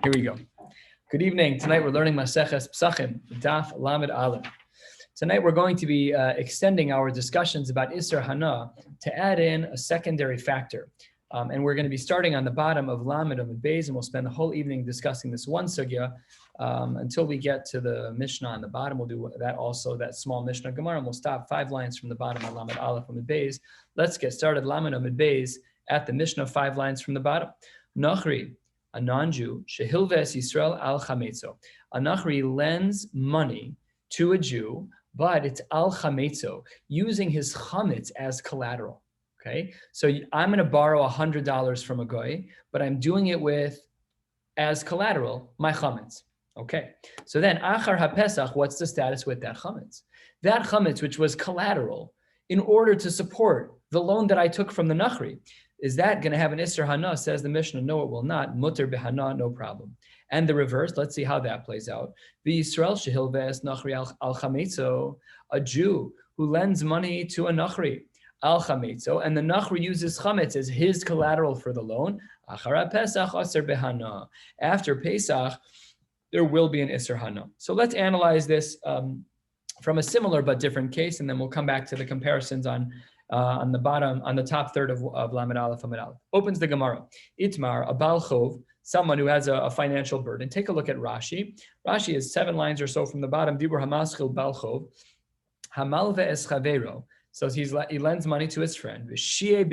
Here we go. Good evening. Tonight we're learning Maseches Pesachim, Daf Lamed Aleph. Tonight we're going to be extending our discussions about Isser Hana to add in a secondary factor. And we're going to be starting on the bottom of Lamed Amud Beis, and we'll spend the whole evening discussing this one sugya until we get to the Mishnah on the bottom. We'll do that also, that small Mishnah Gemara, and we'll stop 5 lines from the bottom of Lamed Aleph Amud Beis. Let's get started. Lamed Amud Beis at the Mishnah, 5 lines from the bottom. Nachri, a non-Jew, shehilves Yisrael al chametzo. A Nachri lends money to a Jew, but it's al chametzo, using his chametz as collateral. Okay, so I'm going to borrow $100 from a goy, but I'm doing it with, as collateral, my chametz. Okay, so then achar haPesach, what's the status with that chametz? That chametz, which was collateral, in order to support the loan that I took from the Nachri, is that going to have an Isser Hana? Says the Mishnah, no, it will not. Mutter behana, no problem. And the reverse, let's see how that plays out. V'Yisrael shehilves Nachri al chametzo, a Jew who lends money to a Nachri al chametzo, and the Nachri uses chametz as his collateral for the loan. Achar Pesach aser behana. After Pesach, there will be an Isser Hana. So let's analyze this from a similar but different case, and then we'll come back to the comparisons on the bottom, on the top third of Lamed Aleph Amud Aleph. Opens the Gemara. Itmar, a Baal Chov, someone who has a financial burden. Take a look at Rashi. Rashi is 7 lines or so from the bottom. Dibur hamaschil Baal Chov, hamalve es chavero. So he lends money to his friend. V'shia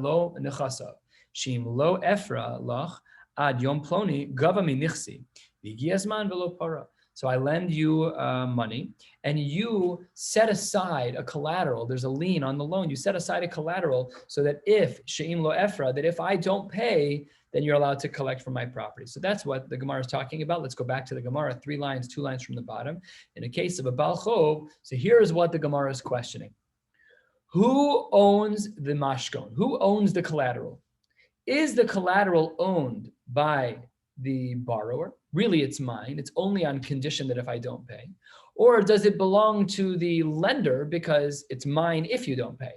lo nechasav. Shim lo efra lach ad yom ploni gava mi nichsi. V'giazman velo para. So I lend you money, and you set aside a collateral. There's a lien on the loan. You set aside a collateral so that if she'im lo efra, that if I don't pay, then you're allowed to collect from my property. So that's what the Gemara is talking about. Let's go back to the Gemara, 3 lines, 2 lines from the bottom. In a case of a Baal Chov, so here's what the Gemara is questioning. Who owns the mashkon? Who owns the collateral? Is the collateral owned by the borrower? Really, it's mine. It's only on condition that if I don't pay. Or does it belong to the lender because it's mine if you don't pay?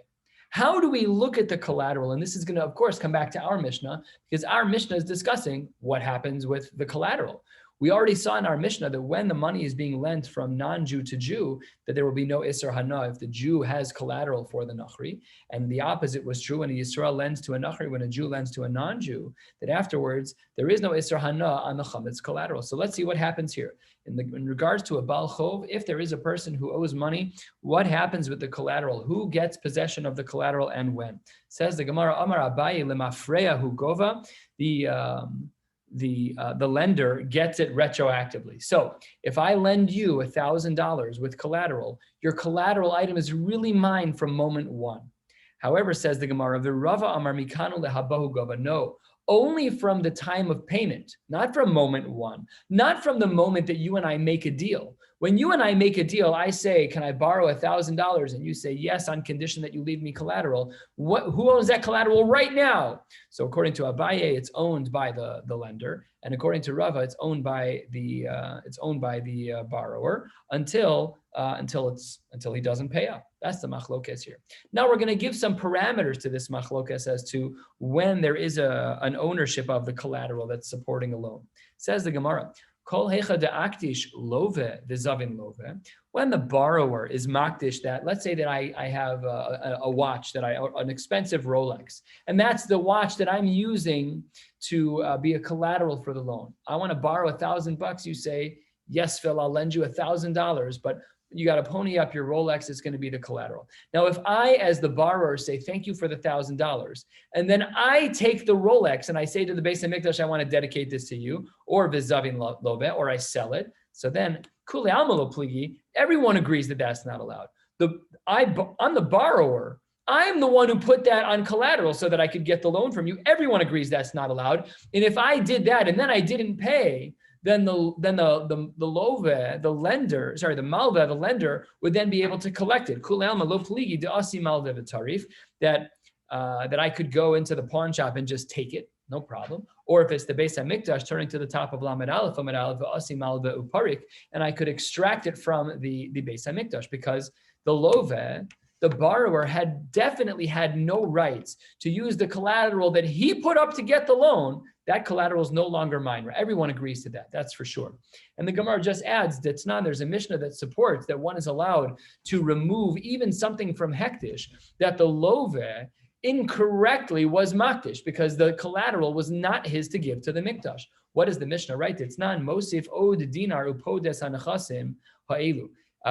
How do we look at the collateral? And this is going to, of course, come back to our Mishnah, because our Mishnah is discussing what happens with the collateral. We already saw in our Mishnah that when the money is being lent from non-Jew to Jew, that there will be no Isser Hana if the Jew has collateral for the Nachri. And the opposite was true when a Yisrael lends to a Nachri, when a Jew lends to a non-Jew, that afterwards there is no Isser Hana on the chametz collateral. So let's see what happens here. In regards to a Baal Chov, if there is a person who owes money, what happens with the collateral? Who gets possession of the collateral and when? Says the Gemara, Amar Abaye lemafreya hu gova, the lender gets it retroactively. So if I lend you $1,000 with collateral, your collateral item is really mine from moment 1. However, says the Gemara, V'Rava Amar Mikanu lehabahu gova. No, only from the time of payment, not from moment 1, not from the moment that you and I make a deal. When you and I make a deal, I say, can I borrow $1,000? And you say, yes, on condition that you leave me collateral. Who owns that collateral right now? So according to Abaye, it's owned by the lender. And according to Rava, it's owned by the borrower until he doesn't pay up. That's the machlokes here. Now we're going to give some parameters to this machlokes as to when there is an ownership of the collateral that's supporting a loan. Says the Gemara, Kol hecha de'aktish love v'zavin love. When the borrower is makdish that, let's say that I have a watch an expensive Rolex, and that's the watch that I'm using to be a collateral for the loan. I want to borrow $1,000. You say, yes, Phil, I'll lend you $1,000, but you got to pony up your Rolex. It's going to be the collateral. Now, if I, as the borrower, say, thank you for the $1,000, and then I take the Rolex and I say to the Beis HaMikdash, I want to dedicate this to you, or v'zavin love, or I sell it. So then, kuli alma lo pligi, everyone agrees that that's not allowed. I'm the borrower. I'm the one who put that on collateral so that I could get the loan from you. Everyone agrees that's not allowed. And if I did that and then I didn't pay, then the love, the lender, the malve, the lender would then be able to collect it. That I could go into the pawn shop and just take it, no problem. Or if it's the Beis HaMikdash, turning to the top of Lamed Aleph, and I could extract it from the Beis HaMikdash, because the love, the borrower had definitely had no rights to use the collateral that he put up to get the loan that collateral is no longer mine. Everyone agrees to that, that's for sure. And the Gemara just adds that there's a Mishnah that supports that one is allowed to remove even something from hektish that the love incorrectly was makdish because the collateral was not his to give to the mikdash. What does the Mishnah write? It's not mosif od dinar upodes hanachasim ha'elu.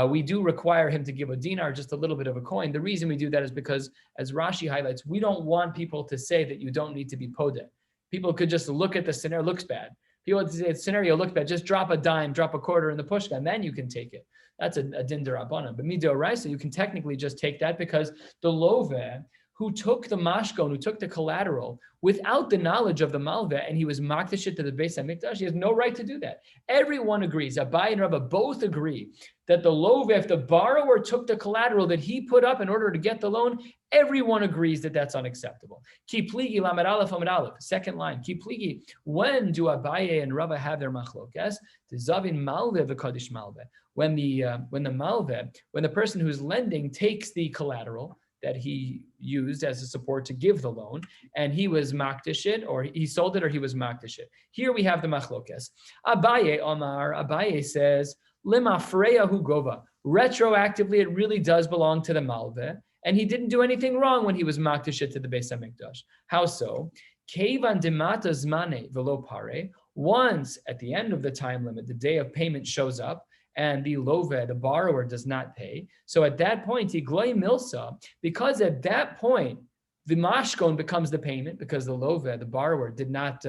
We do require him to give a dinar, just a little bit of a coin. The reason we do that is because, as Rashi highlights, we don't want people to say that you don't need to be podeh. People could just look at the scenario, looks bad. People would say the scenario looks bad, just drop a dime, drop a quarter in the pushka, and then you can take it. That's a din derabbanan. But midoraisa, you can technically just take that because the loveh, who took the mashkon, who took the collateral without the knowledge of the malveh, and he was makdish it to the Beis HaMikdash, he has no right to do that. Everyone agrees, Abai and Rabbah both agree that the loveh, if the borrower took the collateral that he put up in order to get the loan, everyone agrees that that's unacceptable. Ki pligi lamed aleph amid aleph. Second line, ki pligi. When do Abaye and Rabbah have their machlokes? The zavin malveh v'kadish malveh. When the malveh, when the person who's lending takes the collateral that he used as a support to give the loan, and he was makdish it, or he sold it, or he was makdish it. Here we have the machlokes. Abaye Omar, Abaye says, Limafreya hu gova. Retroactively, it really does belong to the malveh, and he didn't do anything wrong when he was makdish it to the Beis HaMikdash. How so? Kevan demata zmane velo pare. Once at the end of the time limit, the day of payment shows up, and the loveh, the borrower, does not pay. So at that point, igloi milsa, because at that point, the mashkon becomes the payment because the loveh, the borrower, did not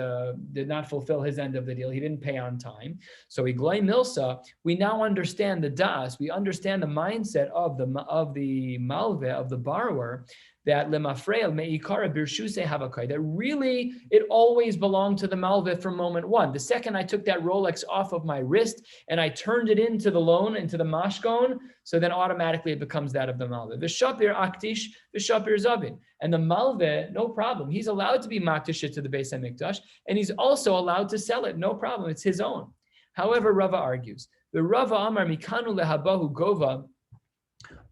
fulfill his end of the deal. He didn't pay on time. So igloi milsa, we now understand the das. We understand the mindset of the malveh, of the borrower, that lemafreya meikara birshuse havakai, that really it always belonged to the malveh from moment one. The second I took that Rolex off of my wrist and I turned it into the loan, into the mashkon, so then automatically it becomes that of the malveh. V'shapir aktish, v'shapir zavin. And the malveh, no problem. He's allowed to be makdish to the Beis HaMikdash, and he's also allowed to sell it, no problem. It's his own. However, Rava argues. The Rava Amar mikanu lehabahu gova.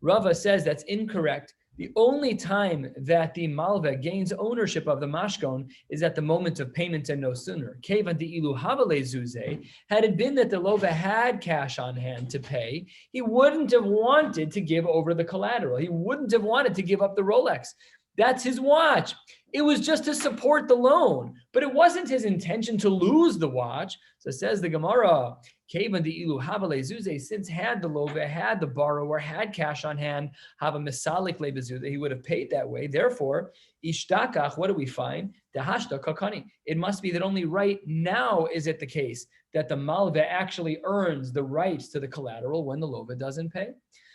Rava says that's incorrect. The only time that the malveh gains ownership of the mashkon is at the moment of payment and no sooner. Kevan de'ilu havale zuze, had it been that the loveh had cash on hand to pay, he wouldn't have wanted to give over the collateral. He wouldn't have wanted to give up the Rolex. That's his watch. It was just to support the loan, but it wasn't his intention to lose the watch. So says the Gemara, Kevan de'ilu havale zuze, since had the loveh, had the borrower, had cash on hand, have a misalik lebezuze, he would have paid that way. Therefore, ishtakach, what do we find? Dahashta kakani. It must be that only right now is it the case that the malveh actually earns the rights to the collateral when the loveh doesn't pay.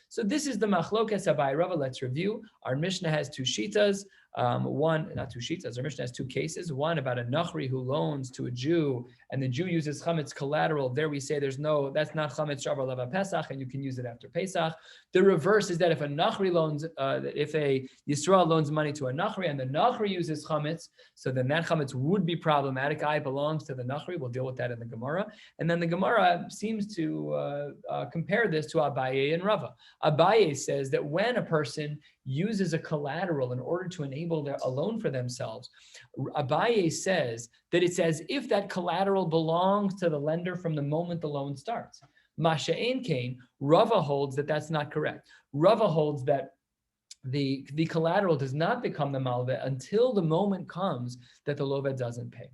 So this is the machlokes Abai Rava. Let's review. Our Mishnah has two shitas. One, not two shitas, our Mishnah has two cases. One about a nachri who loans to a Jew, and the Jew uses chametz collateral. There we say that's not chametz shavar lava Pesach, and you can use it after Pesach. The reverse is that if a nachri loans, if a Yisrael loans money to a nachri, and the nachri uses chametz, so then that chametz would be problematic. I belongs to the nachri. We'll deal with that in the Gemara. And then the Gemara seems to compare this to Abaye and Rava. Abaye says that when a person uses a collateral in order to enable a loan for themselves, Abaye says that it's as if that collateral belongs to the lender from the moment the loan starts. Masha'en Kain, Rava holds that that's not correct. Rava holds that the collateral does not become the malveh until the moment comes that the loveh doesn't pay.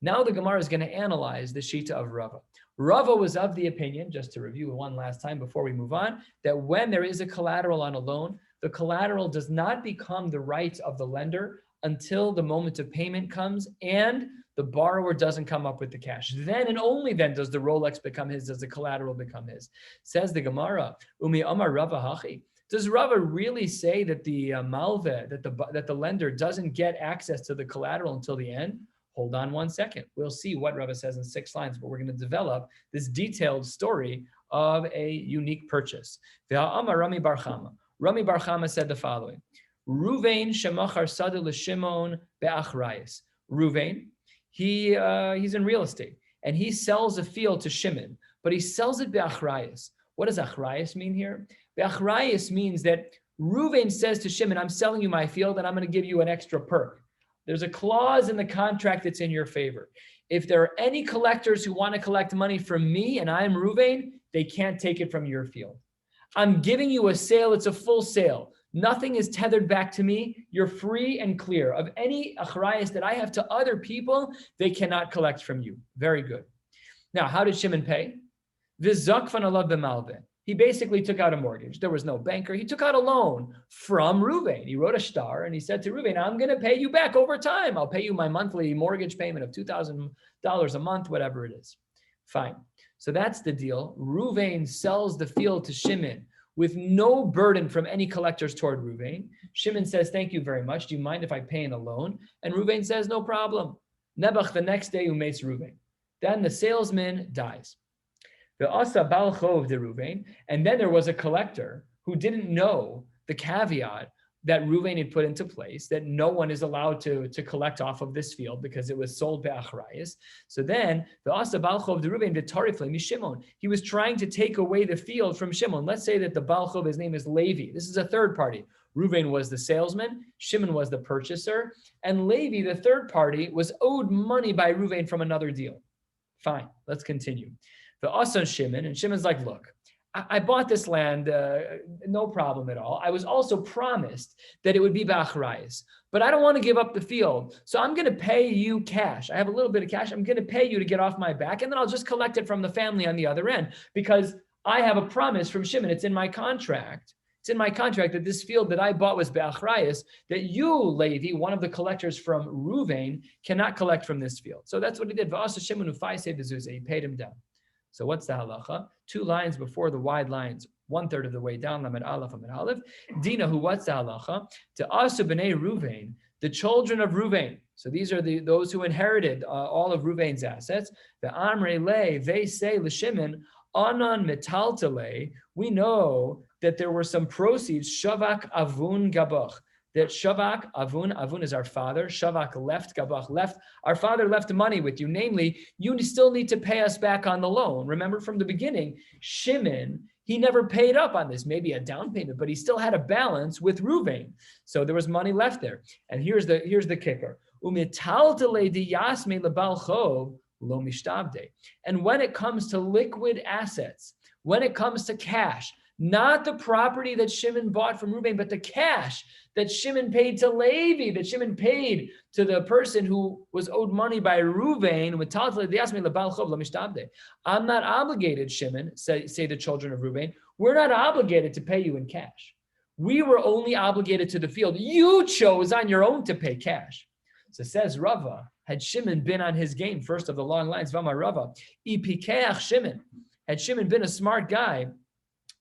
Now the Gemara is going to analyze the shita of Rava. Rava was of the opinion, just to review one last time before we move on, that when there is a collateral on a loan, the collateral does not become the right of the lender until the moment of payment comes and the borrower doesn't come up with the cash. Then and only then does the Rolex become his, does the collateral become his. Says the Gemara, Umi Amar Rava Hachi. Does Rava really say that the malveh, that the lender doesn't get access to the collateral until the end? Hold on one second. We'll see what Rava says in 6 lines, but we're going to develop this detailed story of a unique purchase. Ve'amar Rami Bar Chama. Rami Bar Chama said the following: Ruvain shemachar sada l'Shimon be'achrayis. Ruvain, he's in real estate, and he sells a field to Shimon, but he sells it be'achrayis. What does achrayis mean here? Be'achrayis means that Ruvain says to Shimon, I'm selling you my field, and I'm going to give you an extra perk. There's a clause in the contract that's in your favor. If there are any collectors who want to collect money from me and I'm Ruvain, they can't take it from your field. I'm giving you a sale. It's a full sale. Nothing is tethered back to me. You're free and clear of any achrayas that I have to other people. They cannot collect from you. Very good. Now, how did Shimon pay? V'zakvan alav b'malveh. He basically took out a mortgage. There was no banker. He took out a loan from Ruvain. He wrote a shtar and he said to Ruvain, I'm going to pay you back over time. I'll pay you my monthly mortgage payment of $2,000 a month, whatever it is. Fine. So that's the deal. Ruvain sells the field to Shimon with no burden from any collectors toward Ruvain. Shimon says, thank you very much. Do you mind if I pay in a loan? And Ruvain says, no problem. Nebuch, the next day, umeis Ruvain. Then the salesman dies. The asa bal chov de Ruvain, and then there was a collector who didn't know the caveat that Ruvain had put into place, that no one is allowed to collect off of this field because it was sold be'achrayis. So then the asa bal chov de Ruvain v'tarifle mi Shimon. He was trying to take away the field from Shimon. Let's say that the bal chov, his name is Levi. This is a third party. Ruvain was the salesman, Shimon was the purchaser, and Levi, the third party, was owed money by Ruvain from another deal. Fine, let's continue. The Asan Shimon, and Shimon's like, look, I bought this land, no problem at all. I was also promised that it would be b'achrayis, but I don't want to give up the field. So I'm going to pay you cash. I have a little bit of cash. I'm going to pay you to get off my back, and then I'll just collect it from the family on the other end because I have a promise from Shimon. It's in my contract. It's in my contract that this field that I bought was be'achrayis, that you, Levi, one of the collectors from Ruvain, cannot collect from this field. So that's what he did. V'asa Shimon u'faisei b'zuzah. He paid him down. So what's the halacha? 2 lines before the wide lines, 1/3 of the way down, Lamed Aleph, Lamed Aleph. Dina, who what's the halacha? To asu b'nei Ruvain, the children of Ruvain. So these are those who inherited all of Ruvain's assets. The Amrei Le, they say l'Shimon, Anan metaltale. We know that there were some proceeds, Shavak Avun Gabach. That Shavak, Avun is our father. Shavak left, Gabach left. Our father left money with you. Namely, you still need to pay us back on the loan. Remember from the beginning, Shimon, he never paid up on this, maybe a down payment, but he still had a balance with Ruvain. So there was money left there. And here's the kicker. And when it comes to liquid assets, when it comes to cash, not the property that Shimon bought from Ruvain, but the cash that Shimon paid to Levi, that Shimon paid to the person who was owed money by Ruvain. I'm not obligated, Shimon, say the children of Ruvain. We're not obligated to pay you in cash. We were only obligated to the field. You chose on your own to pay cash. So says Rava, had Shimon been on his game, first of the long lines, Vama Rava, Shimon, had Shimon been a smart guy,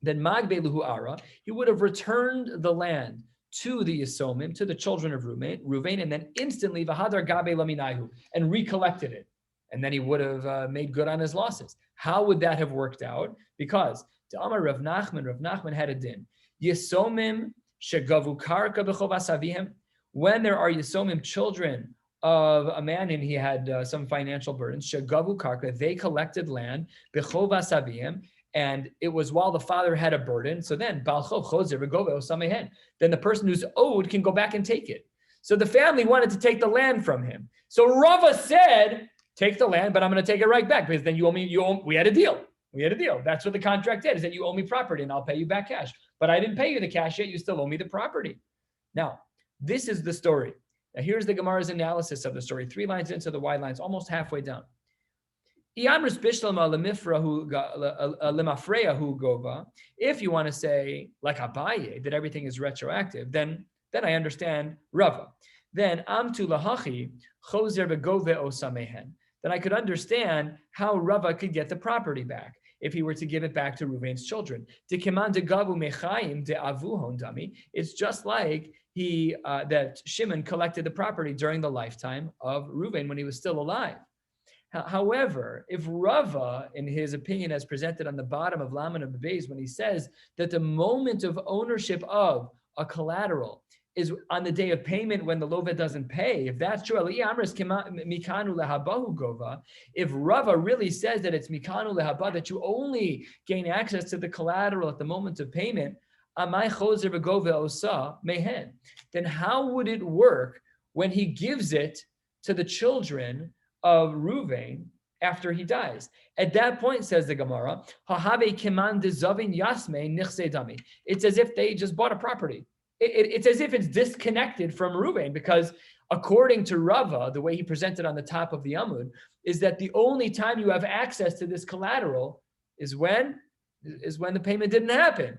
then Magbeluhu Ara, he would have returned the land to the Yisomim, to the children of Ruvain, and then instantly Vahadar Gabe Laminahu, and recollected it. And then he would have made good on his losses. How would that have worked out? Because Amar Rav Nachman had a din. Yisomim shegavu karka b'chovas avihim. When there are Yisomim, children of a man and he had some financial burdens, shegavu karka, they collected land b'chovas avihim. And it was while the father had a burden. So then, then the person who's owed can go back and take it. So the family wanted to take the land from him. So Rava said, take the land, but I'm going to take it right back because then you owe me. We had a deal. That's what the contract did, is that you owe me property and I'll pay you back cash. But I didn't pay you the cash yet. You still owe me the property. Now, this is the story. Now, here's the Gemara's analysis of the story. 3 lines into the wide lines, almost halfway down. If you want to say, like Abaye, that everything is retroactive, then I understand Rava. Then Amtu lahachi chozer begove osamehen. Then I could understand how Rava could get the property back if he were to give it back to Ruvain's children. It's just like that Shimon collected the property during the lifetime of Ruvain when he was still alive. However, if Rava, in his opinion, as presented on the bottom of Laman of Beis, when he says that the moment of ownership of a collateral is on the day of payment when the lovet doesn't pay, if that's true, if Rava really says that it's mikanu lehaba, that you only gain access to the collateral at the moment of payment, then how would it work when he gives it to the children of Reuven after he dies. At that point, says the Gemara, it's as if they just bought a property. It's as if it's disconnected from Reuven, because according to Rava, the way he presented on the top of the Amud, is that the only time you have access to this collateral is when the payment didn't happen.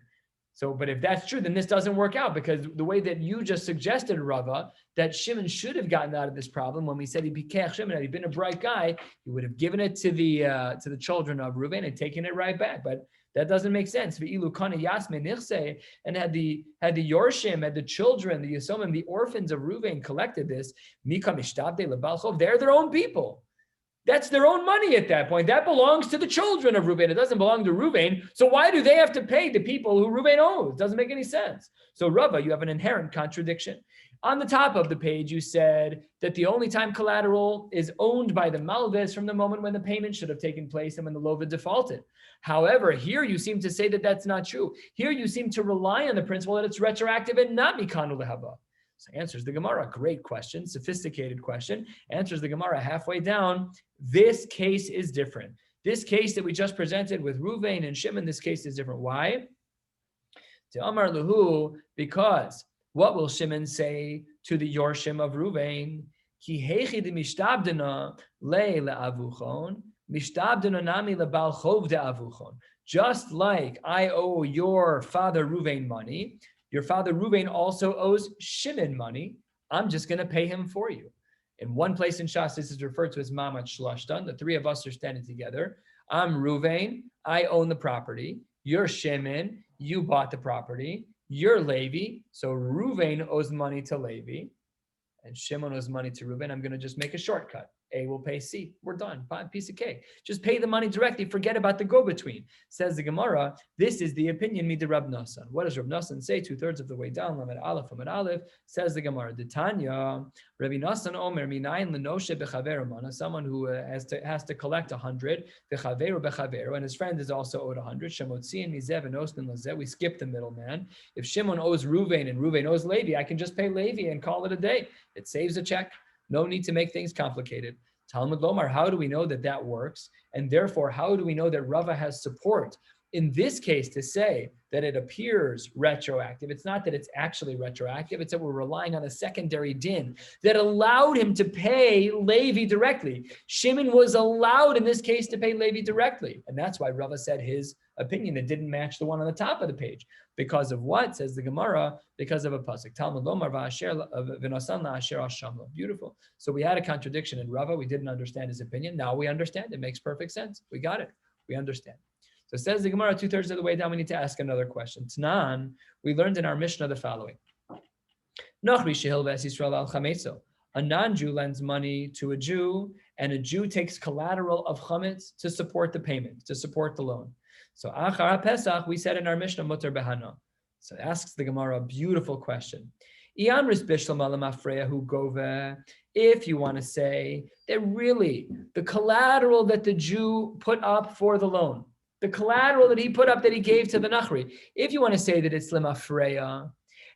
So, but if that's true, then this doesn't work out, because the way that you just suggested, Rava, that Shimon should have gotten out of this problem when we said he'd be Kech Shimon, had he been a bright guy, he would have given it to the children of Reuven and taken it right back. But that doesn't make sense. And had the Yorshim, had the children, the Yisomim, the orphans of Reuven collected this, they're their own people. That's their own money at that point. That belongs to the children of Reuven. It doesn't belong to Reuven. So why do they have to pay the people who Reuven owes? It doesn't make any sense. So Rava, you have an inherent contradiction. On the top of the page, you said that the only time collateral is owned by the Malveh is from the moment when the payment should have taken place and when the Lova defaulted. However, here you seem to say that that's not true. Here you seem to rely on the principle that it's retroactive and not mikanu lehaba. So answers the Gemara, great question, sophisticated question. Answers the Gemara halfway down. This case is different. This case that we just presented with Reuven and Shimon, this case is different. Why? To Amar Lahu, because what will Shimon say to the Yorshim of Reuven? Ki hechi de mishtabdena le le'avuchon, mishtabdena nami lebal chov de avuchon. Just like I owe your father Reuven money, your father Reuven also owes Shimon money. I'm just going to pay him for you. In one place in Shas, this is referred to as Mamat Shlashtan. The three of us are standing together. I'm Reuven. I own the property. You're Shimon. You bought the property. You're Levi. So Reuven owes money to Levi, and Shimon owes money to Reuven. I'm going to just make a shortcut. A will pay C. We're done. Piece of cake. Just pay the money directly. Forget about the go-between. Says the Gemara, this is the opinion mid Rab Nassan. What does Rab Nassan say? 2/3 of the way down. Lamed Aleph, Lamed Aleph. Says the Gemara, D'Tanya, Rabbi Nassan Omer, Minayin Lenoshe Bechaver Mana, someone who has to collect 100, Bechaveru Bechaveru, and his friend is also owed 100. Shemotziin Mizev and Ostin Lazeh. We skip the middleman. If Shimon owes Reuven and Reuven owes Levi, I can just pay Levi and call it a day. It saves a check. No need to make things complicated. Talmud Lomar, how do we know that that works? And therefore, how do we know that Rava has support in this case to say that it appears retroactive? It's not that it's actually retroactive. It's that we're relying on a secondary din that allowed him to pay Levi directly. Shimon was allowed in this case to pay Levi directly. And that's why Rava said his opinion that didn't match the one on the top of the page. Because of what? Says the Gemara, because of a pasuk. Talmud Lomar v'nasan la'asher ashamlo. Beautiful. So we had a contradiction in Rava. We didn't understand his opinion. Now we understand. It makes perfect sense. We got it. We understand. So says the Gemara, 2/3 of the way down, we need to ask another question. Tnan, we learned in our Mishnah the following. A non-Jew lends money to a Jew, and a Jew takes collateral of chametz to support the payment, to support the loan. So Achar Pesach, we said in our Mishnah, mutar behana. So it asks the Gemara a beautiful question. If you want to say that really the collateral that the Jew put up for the loan, the collateral that he put up that he gave to the Nachri, if you want to say that it's lemafreya,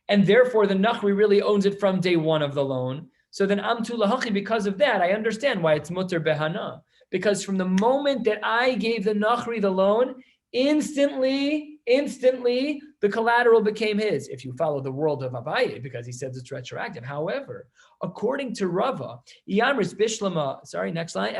and therefore the Nachri really owns it from day one of the loan, so then amtu lahachi, because of that, I understand why it's mutar behana. Because from the moment that I gave the Nachri the loan, instantly, the collateral became his, if you follow the world of Abaye, because he says it's retroactive. However, according to Rava, next line,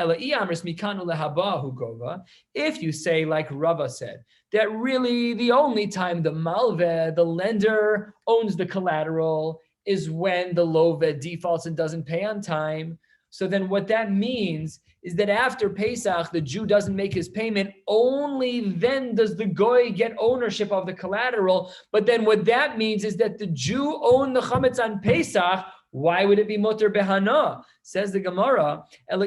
if you say, like Rava said, that really the only time the Malveh, the lender, owns the collateral is when the Loveh defaults and doesn't pay on time. So then what that means is that after Pesach, the Jew doesn't make his payment, only then does the Goy get ownership of the collateral. But then what that means is that the Jew owned the chametz on Pesach. Why would it be mutar behana? Says the Gemara, if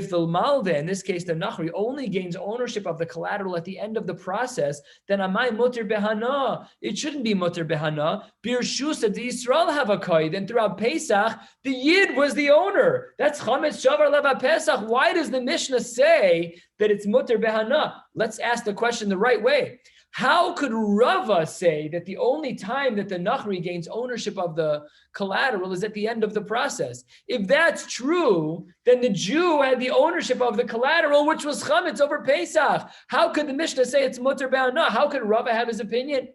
the Malveh, in this case the Nachri, only gains ownership of the collateral at the end of the process, then amai mutar behana. It shouldn't be mutar behana. Birshusa the Yisrael have a koy. Then throughout Pesach, the Yid was the owner. That's chametz shavar leva Pesach. Why does the Mishnah say that it's mutar behana? Let's ask the question the right way. How could Rava say that the only time that the Nachri gains ownership of the collateral is at the end of the process? If that's true, then the Jew had the ownership of the collateral, which was chametz over Pesach. How could the Mishnah say it's mutter ba'ana? How could Rava have his opinion?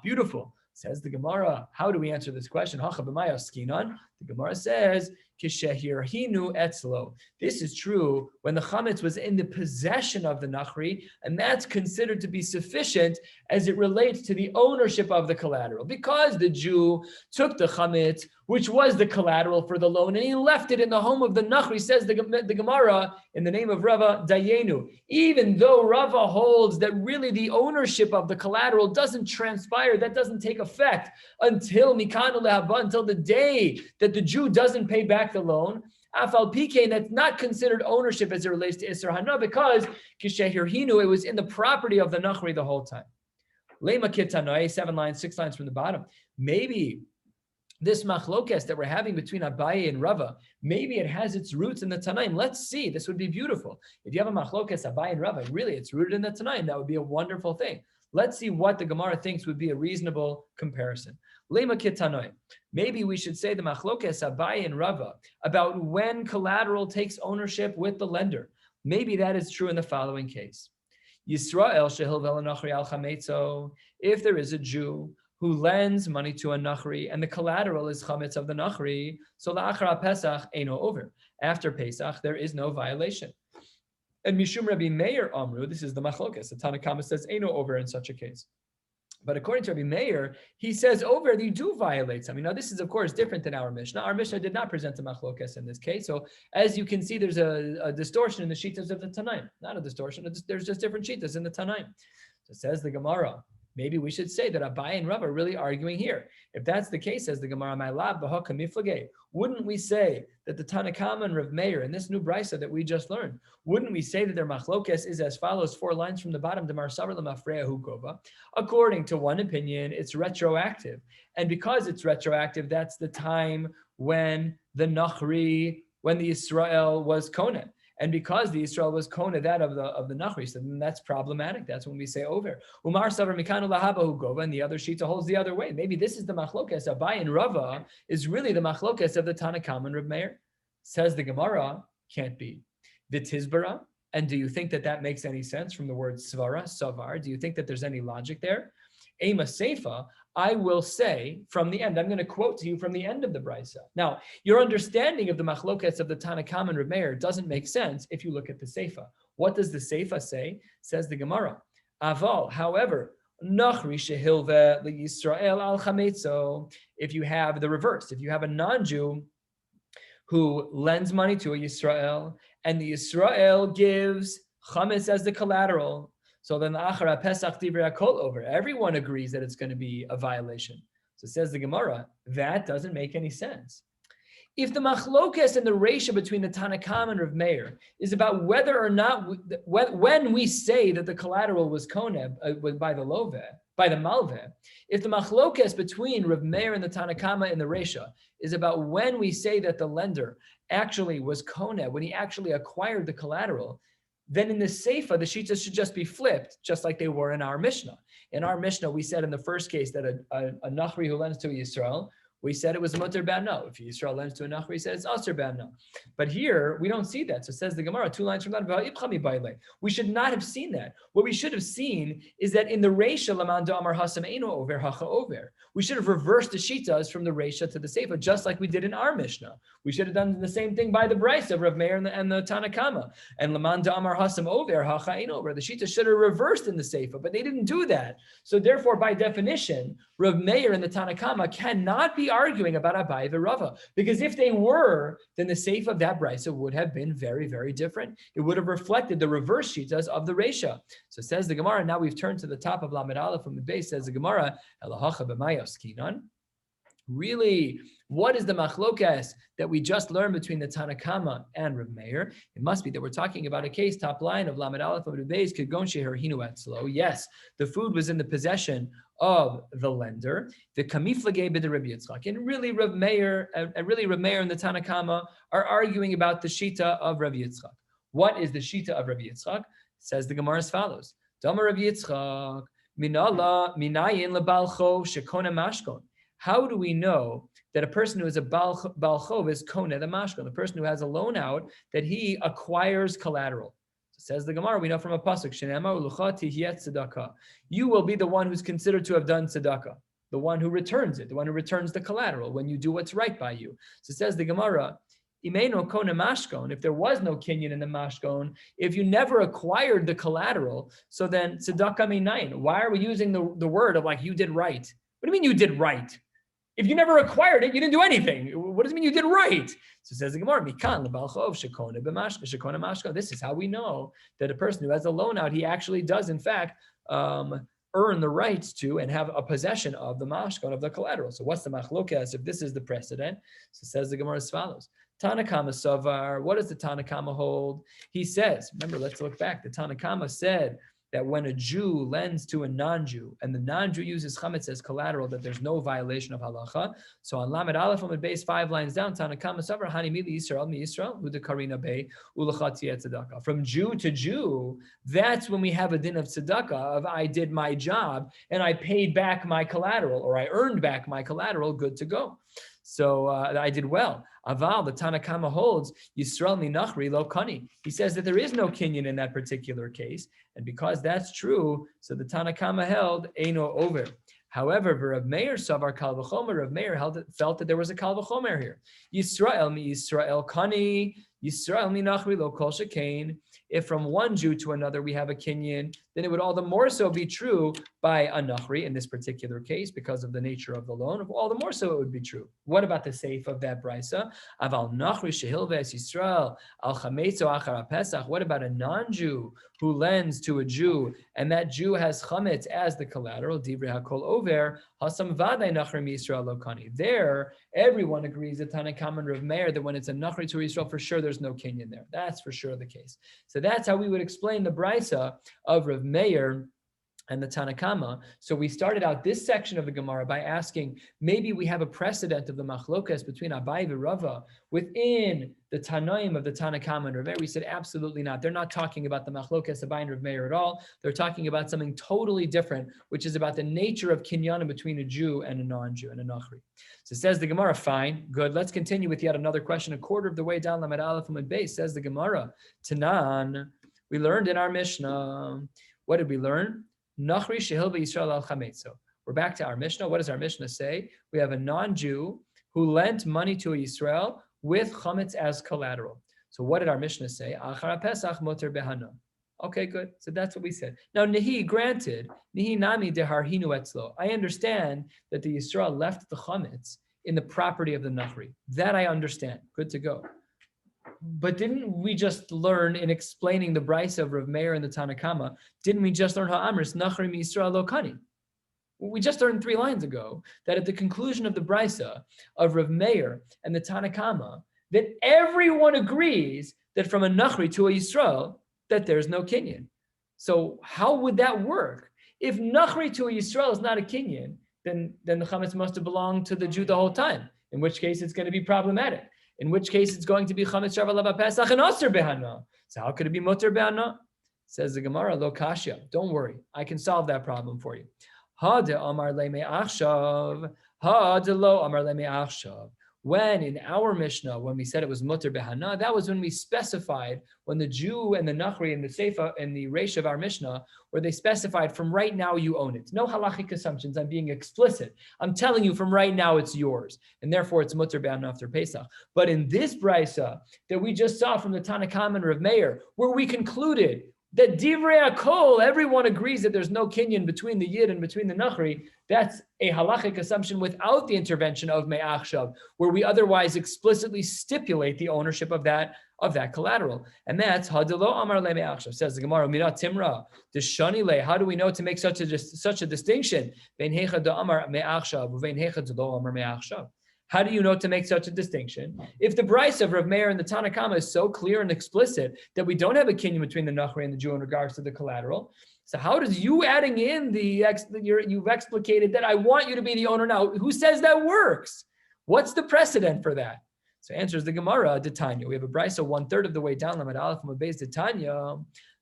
Beautiful. Says the Gemara. How do we answer this question? The Gemara says, Kishehirhinu etzlo. This is true when the chametz was in the possession of the nachri, and that's considered to be sufficient as it relates to the ownership of the collateral. Because the Jew took the chametz, which was the collateral for the loan, and he left it in the home of the nachri, says the Gemara, in the name of Rava, Dayenu. Even though Rava holds that really the ownership of the collateral doesn't transpire, that doesn't take effect until Mikanu Lehaba, until the day that the Jew doesn't pay back the loan, Afal Pikein, that's not considered ownership as it relates to Isser Hana, because Kishehirhinu, it was in the property of the Nachri the whole time. Lema Kitanoi, 6 lines from the bottom. Maybe this machlokes that we're having between Abaye and Rava, maybe it has its roots in the Tanaim. Let's see. This would be beautiful. If you have a machlokes Abaye and Rava, really it's rooted in the Tanaim. That would be a wonderful thing. Let's see what the Gemara thinks would be a reasonable comparison. Lema Kitanoi. Maybe we should say the machlokes Abaye and Rava about when collateral takes ownership with the lender. Maybe that is true in the following case. Yisrael shehilvel nachri al chametzo. If there is a Jew who lends money to a nachri and the collateral is chametz of the nachri, so la'achar Pesach eino over. After Pesach, there is no violation. And Mishum Rabbi Meir Amru, this is the machlokes. The Tanna Kama says eino over in such a case. But according to Rabbi Meir, he says over, you do violate something. Now, this is, of course, different than our Mishnah. Our Mishnah did not present a machlokes in this case. So, as you can see, there's a distortion in the shitas of the Tanaim. Not a distortion, there's just different shitas in the Tanaim. So, says the Gemara, maybe we should say that Abaye and Rava are really arguing here. If that's the case, says the Gemara, wouldn't we say that the Tanna Kama and Rav Meir in this new brisa that we just learned, wouldn't we say that their machlokes is as follows, 4 lines from the bottom, according to one opinion, it's retroactive. And because it's retroactive, that's the time when the Nachri, when the Yisrael was Koneh. And because the Israel was Kona, that of the Nachri, so then that's problematic. That's when we say over. Umar Savar Mikanu Lahabahu Gova, and the other Shita holds the other way. Maybe this is the machlokes. Abaye and Rava is really the machlokes of the Tanna Kama and Rav Meir. Says the Gemara, can't be. Vitizbara, and do you think that makes any sense from the word svara, savar? Do you think that there's any logic there? Ema Seifa, I will say from the end, I'm going to quote to you from the end of the brisa. Now, your understanding of the machlokes of the Tanna Kama and Rav Meir doesn't make sense if you look at the Seifa. What does the Seifa say? Says the Gemara. Aval, however, Nachri shehilve Yisrael al chametzo. If you have the reverse, if you have a non-Jew who lends money to a Yisrael, and the Yisrael gives chametz as the collateral, so then the Achara Pesach Divrei Hakol over. Everyone agrees that it's going to be a violation. So says the Gemara, that doesn't make any sense. If the machlokes and the ratio between the Tanna Kama and Rav Meir is about whether or not, when we say that the collateral was koneb by the malveh, if the machlokes between Rav Meir and the Tanna Kama in the ratio is about when we say that the lender actually was koneb, when he actually acquired the collateral, then in the Seifa, the shitas should just be flipped, just like they were in our Mishnah. In our Mishnah, we said in the first case that a Nachri who lends to a Yisrael, we said it was mutter ba'ana. If Yisrael lends to a Nachri, he said it's aser ba'ana. But here, we don't see that. So it says the Gemara, 2 lines from that, we should not have seen that. What we should have seen is that in the Reisha, Laman Da'amar Hasam Eino Over, Hacha Over, we should have reversed the Shitas from the Reisha to the Seifa, just like we did in our Mishnah. We should have done the same thing by the Brisa of Rav Meir and the Tanna Kama. And Laman Da'amar Hasam Over, Hacha Eino Over, the Shita should have reversed in the Seifa, but they didn't do that. So therefore, by definition, Rav Meir and the Tanna Kama cannot be arguing about Abaye and Rava, because if they were, then the Seifa of that Brisa would have been very, very different. It would have reflected the reverse shitas of the Reisha. So says the Gemara, now we've turned to the top of Lamed Aleph from the base, says the Gemara, Elahacha b'mayos kinan. Really, what is the machlokes that we just learned between the Tanna Kama and Rav Meir? It must be that we're talking about a case, top line of Lamed Aleph of the base, Kegon sheherhinu etzlo. Yes, the food was in the possession of the lender. The kamiflage b'de Rabbi Yitzchak. And really, Rav Meir and the Tanna Kama are arguing about the shita of Rabbi Yitzchak. What is the shita of Rabbi Yitzchak? Says the Gemara as follows: Dama Rabbi Yitzchak Minala minayin lebalcho shekona mashkon. How do we know that a person who is a balchov is kona the mashkon, the person who has a loan out, that he acquires collateral? So says the Gemara, we know from a pasuk, Shenema ulucha tihiyat tzedakah. You will be the one who's considered to have done tzedakah, the one who returns it, the one who returns the collateral when you do what's right by you. So says the Gemara, Imeno kona mashkon, if there was no kinyan in the mashkon, if you never acquired the collateral, so then tzedakah minayin. Why are we using the word of like you did right? What do you mean you did right? If you never acquired it, you didn't do anything. What does it mean you did right? So says the Gemara, Mikan lebalchov shekona mashkon. This is how we know that a person who has a loan out, he actually does in fact earn the rights to and have a possession of the mashkon, of the collateral. So what's the machlokas if this is the precedent? So says the Gemara as follows. Tanakama Savar, what does the Tanakama hold? He says, remember, let's look back. The Tanakama said that when a Jew lends to a non-Jew and the non-Jew uses chametz as collateral, that there's no violation of halacha. So on Lamed Aleph on the base 5 lines down, Tanakama Savar, Hani Mili Yisrael Mi Yisrael, Uda Karina Bey, Ulachat Tzedakah. From Jew to Jew, that's when we have a din of tzedakah, of I did my job and I paid back my collateral, or I earned back my collateral, good to go. So I did well. Aval, the Tanakama holds, Yisrael minachri lo kani. He says that there is no kinyan in that particular case. And because that's true, so the Tanakama held, Eino over. However, Rav Meir savar kal v'chomer, Rav Meir felt that there was a kal v'chomer here. Yisrael mi Yisrael kani, Yisrael minachri lo kol shekain. If from one Jew to another we have a kinyan, then it would all the more so be true by a nachri in this particular case because of the nature of the loan. All the more so it would be true. What about the seif of that brisa? Aval nachri shehil ves Yisrael al chametzo achar Pesach. What about a non-Jew who lends to a Jew and that Jew has chametz as the collateral? Divrei hakol over hasam vaday nachri mi Yisrael lo kani. There, everyone agrees that Tanakam and Rav Meir that when it's a nachri to Yisrael, for sure there's no kinyan there. That's for sure the case. So that's how we would explain the brisa of Rav Meir and the Tanakama. So we started out this section of the Gemara by asking, maybe we have a precedent of the machlokas between Abai and Rava within the Tanaim of the Tanakama and Rav Meir. We said absolutely not. They're not talking about the machlokas Abai and Rav Meir at all. They're talking about something totally different, which is about the nature of kinyanim between a Jew and a non-Jew and a nachri. So says the Gemara, fine, good. Let's continue with yet another question. A quarter of the way down Lamed Aleph Amud Beis, says the Gemara, Tanan, we learned in our Mishnah. What did we learn? Nachri shehil Yisrael al chametzo. We're back to our Mishnah. What does our Mishnah say? We have a non-Jew who lent money to a Yisrael with chametz as collateral. So what did our Mishnah say? Achar Pesach moter behana. Okay, good. So that's what we said. Now, Nihi, granted, Nihi nami deharhinu etzlo. I understand that the Yisrael left the chametz in the property of the Nachri. That I understand. Good to go. But didn't we just learn in explaining the brisa of Rav Meir and the Tanakama, didn't we just learn ha'amris, Nachri mi Yisrael lo kani? We just learned 3 lines ago that at the conclusion of the brisa of Rav Meir and the Tanakama, that everyone agrees that from a Nachri to a Yisrael, that there's no kinyan. So how would that work? If Nachri to a Yisrael is not a kinyan, then the chametz must have belonged to the Jew the whole time, in which case it's going to be problematic. In which case it's going to be chametz shava Pesach and aser behana. So how could it be muter behana? Says the Gemara, lo kasha. Don't worry, I can solve that problem for you. Ha de amar le me'achshav, ha de lo amar le me'achshav. When in our Mishnah, when we said it was muter behana, that was when we specified, when the Jew and the Nachri and the Seifa and the Reish of our Mishnah, where they specified from right now you own it. No halachic assumptions, I'm being explicit. I'm telling you from right now it's yours, and therefore it's muter behana after Pesach. But in this brisa that we just saw from the Tanakam and Rav Meir, where we concluded that divrei akol, everyone agrees that there's no kinyan between the yid and between the nachri, that's a halachic assumption without the intervention of me'achshav, where we otherwise explicitly stipulate the ownership of that collateral. And that's hadelo amar le me'achshav. Says the Gemara, mirat timra, deshani le. How do we know to make such a distinction? Vein hecha da amar me'achshav, vein hecha da lo amar me'achshav. How do you know to make such a distinction? If the brisa of Rav Meir and the Tanakama is so clear and explicit that we don't have a kinyan between the Nachri and the Jew in regards to the collateral, so how does you adding in you've explicated that I want you to be the owner now? Who says that works? What's the precedent for that? So answers the Gemara, Tanya. We have a brisa 1/3 of the way down, Lamed Aleph Amud Beis, Tanya.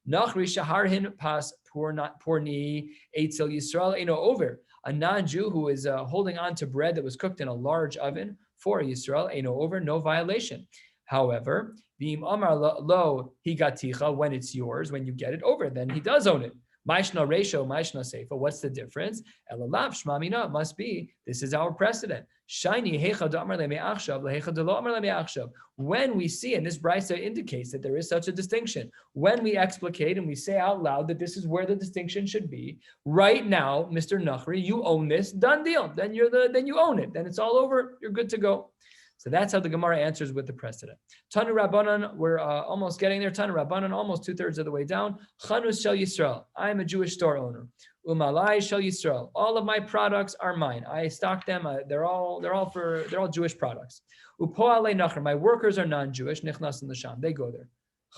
Nachri shaharhin pas porni eitzel Yisrael eno over. A non-Jew who is holding on to bread that was cooked in a large oven for Yisrael eno over, no violation. However, V'im amar lo higaticha, when it's yours, when you get it over, then he does own it. Maishna Resho, Maishna Seifa. What's the difference? Elalav Shmamina must be. This is our precedent. Shiny Hecha Damar Lemeachshav, Lehecha Delo Amar Lemeachshav. When we see, and this brisa indicates that there is such a distinction, when we explicate and we say out loud that this is where the distinction should be, right now, Mr. Nachri, you own this, done deal. Then you own it. Then it's all over. You're good to go. So that's how the Gemara answers with the precedent. Tanu Rabbanan, we're almost getting there. Tanu Rabbanan, almost 2/3 of the way down. Chanus Shel Yisrael, I am a Jewish store owner. Umalai Shel Yisrael, all of my products are mine. I stock them. They're all Jewish products. Upoale Nachar, my workers are non-Jewish. Nichnas in the Sham, they go there.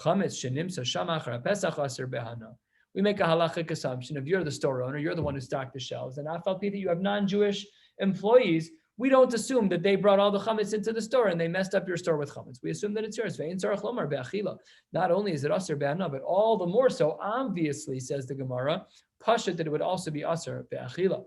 Chametz Shenimsa Sham Achar Pesach Aser Behana. We make a halachic assumption. If you're the store owner, you're the one who stocked the shelves, and afal that you have non-Jewish employees, we don't assume that they brought all the chametz into the store and they messed up your store with chametz. We assume that it's yours. Not only is it aser be'ana, but all the more so, obviously, says the Gemara, pashut, that it would also be aser be'achila.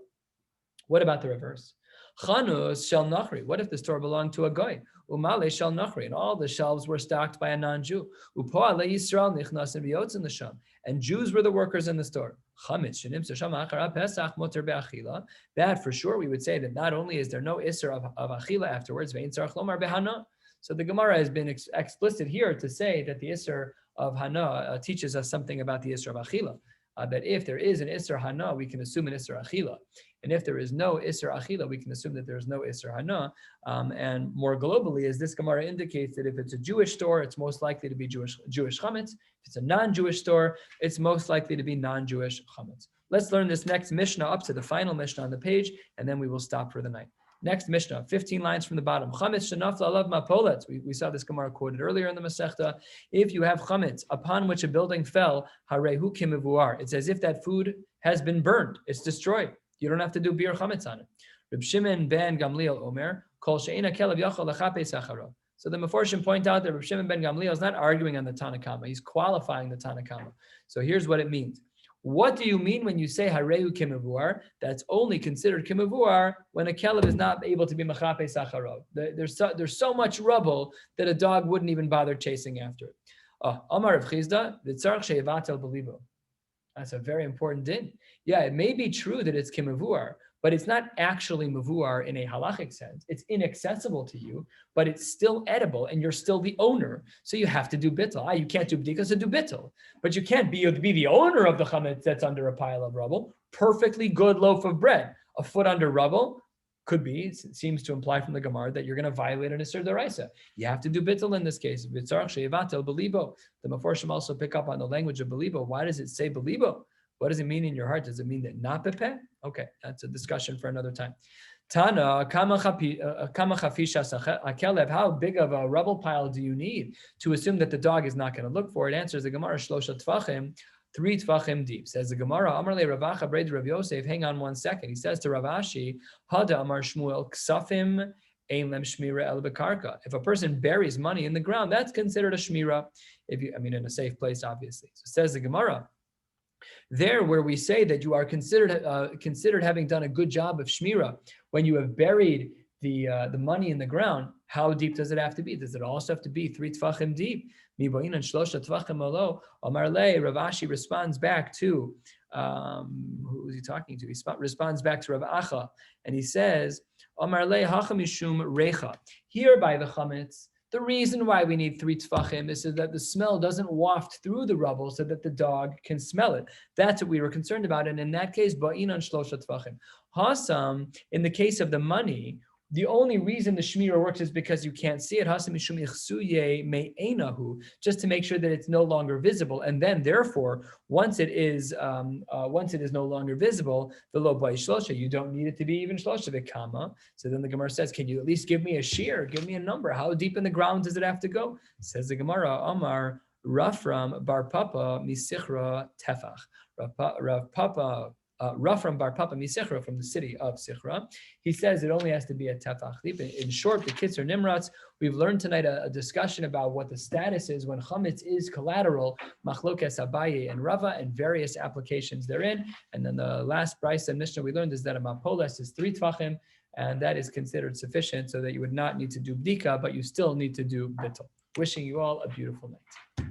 What about the reverse? Chanus shel nachri. What if the store belonged to a goy? Umale shel nachri, and all the shelves were stocked by a non-Jew. Upoale Yisrael nichnas and biyotz in the sham, and Jews were the workers in the store. Chametz shenim sham achara pesach moter be'achila. That for sure we would say that not only is there no iser of achila afterwards, ve'in tzarich lomar behana. So the Gemara has been explicit here to say that the iser of hana teaches us something about the iser of achila. That if there is an iser hana, we can assume an iser achila. And if there is no iser achila, we can assume that there is no iser hana. And more globally, as this Gemara indicates, that if it's a Jewish store, it's most likely to be Jewish chametz. If it's a non-Jewish store, it's most likely to be non-Jewish chametz. Let's learn this next Mishnah up to the final Mishnah on the page, and then we will stop for the night. Next Mishnah, 15 lines from the bottom. Chametz shenafla alav mapoletz. We saw this Gemara quoted earlier in the Masechta. If you have chametz upon which a building fell, harehu kimivuar. It's as if that food has been burned. It's destroyed. You don't have to do bir chametz on it. Reb Shimon ben Gamliel Omer, kol she'ena kelev yachal lechapes acharav. So the Meforshim point out that Reb Shimon ben Gamliel is not arguing on the Tanakama. He's qualifying the Tanakama. So here's what it means. What do you mean when you say harehu kimivuar? That's only considered kimivuar when a kelev is not able to be mechapes acharav. There's so much rubble that a dog wouldn't even bother chasing after it. Amar Rav Chizda, v'tzarich she'evatel belibo. That's a very important din. Yeah, it may be true that it's kimavuar, but it's not actually mavuar in a halachic sense. It's inaccessible to you, but it's still edible, and you're still the owner. So you have to do bittul. You can't do bdikas to do bittul, but you can't be the owner of the chametz that's under a pile of rubble. Perfectly good loaf of bread, a foot under rubble. Could be, it seems to imply from the Gemara that you're going to violate an Isser D'Oraisa. You have to do bittul in this case. The Meforshim also pick up on the language of belibo. Why does it say belibo? What does it mean in your heart? Does it mean that not bepeh? Okay, that's a discussion for another time. Tana, kama chafisha akelev, how big of a rubble pile do you need to assume that the dog is not going to look for it? Answers the Gemara, shlosha tfachim, 3 tfachim deep. Says the Gemara, Amar le Ravacha Bred Rav Yosef, hang on 1 second. He says to Rav Ashi, Hada Amar Shmuel, Ksafim Ein Lem Shmira El Bekarka. If a person buries money in the ground, that's considered a shmira. In a safe place, obviously. So says the Gemara, there where we say that you are considered having done a good job of shmira, when you have buried the money in the ground, how deep does it have to be? Does it also have to be 3 tfachim deep? Rav Ashi responds back to, who is he talking to? He responds back to Rav Acha, and he says, here by the chametz, the reason why we need 3 tfachim is so that the smell doesn't waft through the rubble so that the dog can smell it. That's what we were concerned about. And in that case, ba'inan shlosha tfachim. Hasam, in the case of the money, the only reason the shmira works is because you can't see it. Just to make sure that it's no longer visible, and then therefore, once it is no longer visible, the lo by shlosha, you don't need it to be even shlosha v'kama. So then the Gemara says, can you at least give me a shiur? Give me a number. How deep in the ground does it have to go? Says the Gemara, Amar Rafram bar Papa misichra tefach. Rav Papa Rafram Bar Papa Misichra from the city of Sichra. He says it only has to be a tefach lip. In short, the Kitzur Nimratz, we've learned tonight a discussion about what the status is when chametz is collateral, machlokes Abaye and Rava, and various applications therein. And then the last brisa and Mishnah we learned is that a mapoles is 3 tvachim, and that is considered sufficient so that you would not need to do bdika, but you still need to do bittul. Wishing you all a beautiful night.